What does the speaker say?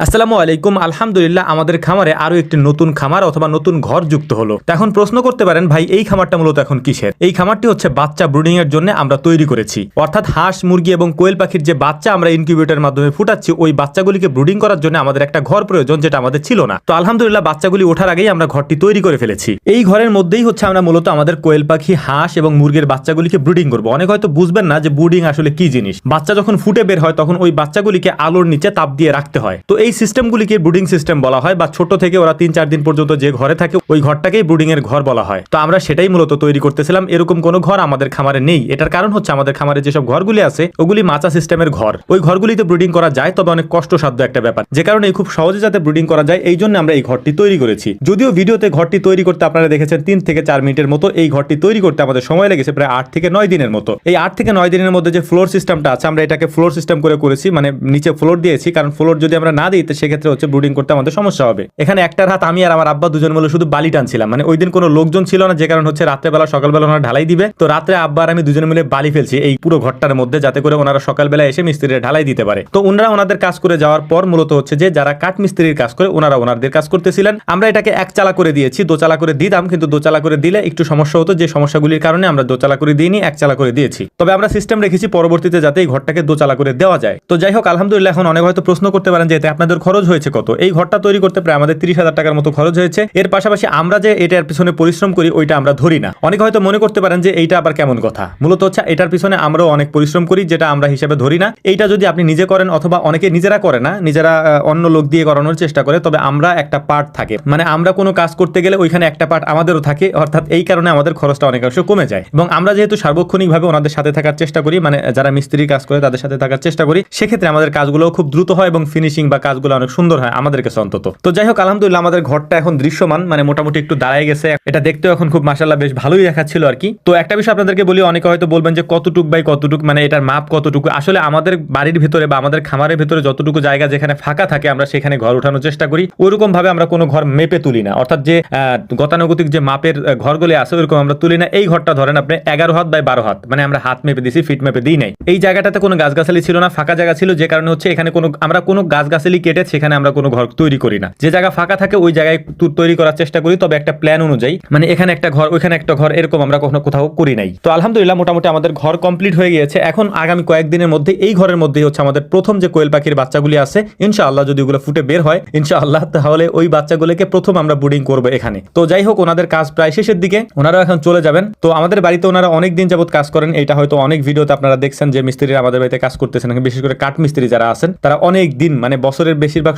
আসসালামু আলাইকুম। আলহামদুলিল্লাহ আমাদের খামারে আরো একটি নতুন খামার অথবা নতুন ঘর যুক্ত হলো। এখন প্রশ্ন করতে পারেন, ভাই এই খামারটা মূলত এখন কিসের? এই খামারটি হচ্ছে বাচ্চা ব্রুডিং এর জন্য আমরা তৈরি করেছি। অর্থাৎ হাঁস, মুরগি এবং কোয়েল পাখির যে বাচ্চা আমরা ইনকিউবেটরের মাধ্যমে ফুটাচ্ছি, ওই বাচ্চাগুলিকে ব্রুডিং করার জন্য আমাদের একটা ঘর প্রয়োজন, যেটা আমাদের ছিল না। তো আলহামদুলিল্লাহ বাচ্চাগুলি ওঠার আগেই আমরা ঘরটি তৈরি করে ফেলেছি। এই ঘরের মধ্যেই হচ্ছে আমরা মূলত আমাদের কোয়েল পাখি, হাঁস এবং মুরগির বাচ্চাগুলিকে ব্রুডিং করবো। অনেক হয়তো বুঝবেন না যে ব্রুডিং আসলে কি জিনিস। বাচ্চা যখন ফুটে বের হয় তখন ওই বাচ্চাগুলিকে আলোর নিচে তাপ দিয়ে রাখতে হয়। তো এই সিস্টেমগুলিকে ব্রুডিং সিস্টেম বলা হয়, বা ছোট থেকে ওরা 3-4 দিন পর্যন্ত যে ঘরে থাকে ওই ঘরটাকেই ব্রুডিং এর ঘর বলা হয়। তো আমরা সেটাই মূলত তৈরি করতেছিলাম। এরকম কোনো ঘর আমাদের খামারে নেই। এটার কারণ হচ্ছে আমাদের খামারে যেসব ঘরগুলি আছে ওগুলি মাচা সিস্টেমের ঘর। ওই ঘরগুলিতে ব্রুডিং করা যায়, তবে অনেক কষ্টসাধ্য একটা ব্যাপার, যে কারণে খুব সহজে যাতে ব্রুডিং করা যায় এই জন্য আমরা এই ঘরটি তৈরি করেছি। যদিও ভিডিওতে ঘরটি তৈরি করতে আপনারা দেখেছেন 3 থেকে 4 মিনিটের মতো, এই ঘরটি তৈরি করতে আমাদের সময় লেগেছে প্রায় 8 থেকে 9 দিনের মতো। এই 8 থেকে 9 দিনের মধ্যে যে ফ্লোর সিস্টেমটা আছে, আমরা এটাকে ফ্লোর সিস্টেম করেছি, মানে নিচে ফ্লোর দিয়েছি। কারণ ফ্লোর যদি আমরা না দিই তো সেক্ষেত্রে হচ্ছে ব্রুডিং করতে আমাদের সমস্যা হবে। এখানে একটা রাত আমি আর আমার আব্বা দুজন মিলে শুধু বালি টানছিলাম। মানে ওই দিন কোনো লোকজন ছিল না, যে কারণ হচ্ছে রাত্রেবেলা সকালবেলা ওনারা ঢালাই দিবে। তো রাত্রে আব্বা আর আমি দুজনে মিলে বালি ফেলছি এই পুরো ঘরটার মধ্যে, যাতে করে ওনারা সকালবেলা এসে মিস্ত্রিরা ঢালাই দিতে পারে। তো ওনারা ওনাদের কাজ করে যাওয়ার পর মূলত হচ্ছে যে যারা কাঠ মিস্ত্রির কাজ করে ওনারা ওনাদের কাজ করতেছিলেন। আমরা এটাকে এক চালা করে দিয়েছি, দোচালা করে দিতাম, কিন্তু দোচালা করে দিলে একটু সমস্যা হতো, যে সমস্যাগুলির কারণে আমরা দোচালা করে দিইনি, এক চালা করে দিয়েছি। তবে আমরা সিস্টেম রেখেছি পরবর্তীতে যাতে এই ঘরটাকে দোচালা করে দেওয়া যায়। তো যাই হোক, আলহামদুলিল্লাহ। এখন অনেক হয়তো প্রশ্ন করতে পারেন যে এতে আপনাদের খরচ হয়েছে কত? এই ঘরটা তৈরি করতে প্রায় আমাদের 30,000 টাকার মতো খরচ হয়েছে। এর পাশাপাশি আমরা যে এটার পিছনে পরিশ্রম করি ওইটা আমরা ধরি না। অনেকে হয়তো মনে করতে পারেন যে এইটা আবার কেমন কথা। মূলত হচ্ছে এটার পিছনে আমরাও অনেক পরিশ্রম করি, যেটা আমরা হিসাবে ধরি না। এইটা যদি আপনি নিজে করেন, অথবা অনেকে নিজেরা করে না, নিজেরা অন্য লোক দিয়ে করানোর চেষ্টা করে, তবে আমরা একটা পার্ট থাকে, মানে আমরা কোনো কাজ করতে গেলে ওইখানে একটা পার্ট আমাদেরও থাকে। অর্থাৎ এই কারণে আমাদের খরচটা অনেকাংশ কমে যায়। এবং আমরা যেহেতু সার্বক্ষণিকভাবে ওনাদের সাথে থাকার চেষ্টা করি, মানে যারা মিস্ত্রির কাজ করে তাদের সাথে থাকার চেষ্টা করি, সেক্ষেত্রে আমাদের কাজগুলো খুব দ্রুত হয় এবং ফিনিশিং বা কাজগুলো অনেক সুন্দর হয় আমাদের কাছে অন্তত। তো যাই হোক, আলহামদুলিল্লাহ আমাদের ঘরটা এখন দৃশ্যমান, মানে মোটামুটি একটু দাঁড়ায় গেছে। এটা দেখতেও এখন খুব মাশাআল্লাহ বেশ ভালোই দেখাচ্ছিল আর কি। তো একটা বিষয় আপনাদেরকে বলি, অনেকে হয়তো বলবেন যে কতটুক বাই কতটুক, মানে এটার মাপ কতটুকু। আসলে আমাদের বাড়ির ভিতরে বা আমাদের খামারের ভিতরে যতটুকু জায়গা যেখানে ফাঁকা থাকে আমরা সেখানে ঘর উঠানোর চেষ্টা করি। ওইরকম ভাবে আমরা কোনো ঘর মেপে তুলি না, অর্থাৎ যে গতানুগতিক যে মাপের ঘরগুলি আছে ওইরকম আমরা তুলি না। এই ঘরটা ধরেন আপনি 11 হাত বাই 12 হাত, মানে আমরা হাত মেপে দিছি, ফিট মেপে দিই নাই। এই জায়গাটাতে কোনো গাছগাছালি ছিল না, ফাঁকা জায়গা ছিল, যে কারণে হচ্ছে এখানে আমরা কোনো গাছগাছালি কেটে সেখানে আমরা কোনো ঘর তৈরি করি না। যে জায়গা ফাঁকা থাকে ওই জায়গায় তৈরি করার চেষ্টা করি, তবে একটা প্ল্যান অনুযায়ী, মানে এখানে একটা ঘর ওইখানে একটা ঘর, এরকম আমরা কখনো কোথাও করি নাই। তো আলহামদুলিল্লাহ মোটামুটি আমাদের ঘর কমপ্লিট হয়ে গিয়েছে। এখন আগামী কয়েকদিনের মধ্যে এই ঘরের মধ্যেই হচ্ছে আমাদের প্রথম যে কোয়েল পাখির বাচ্চাগুলি আছে, ইনশাআল্লাহ যদি ওগুলো ফুটে বের হয় ইনশাআল্লাহ, তাহলে ওই বাচ্চাগুলোকে প্রথম আমরা ব্রুডিং করবো এখানে। তো যাই হোক, ওনাদের কাজ প্রায় শেষের দিকে, ওনারাও এখন চলে যাবেন। তো আমাদের বাড়িতে ওনারা অনেক দিন যাবত কাজ করেন। এটা হয়তো অনেক ভিডিওতে আপনারা দেখছেন যে মিস্ত্রিরা আমাদের বাড়িতে কাজ করতেছেন, বিশেষ করে কাঠ মিস্ত্রি যারা আছেন তারা অনেক দিন, মানে বছরের বেশিরভাগ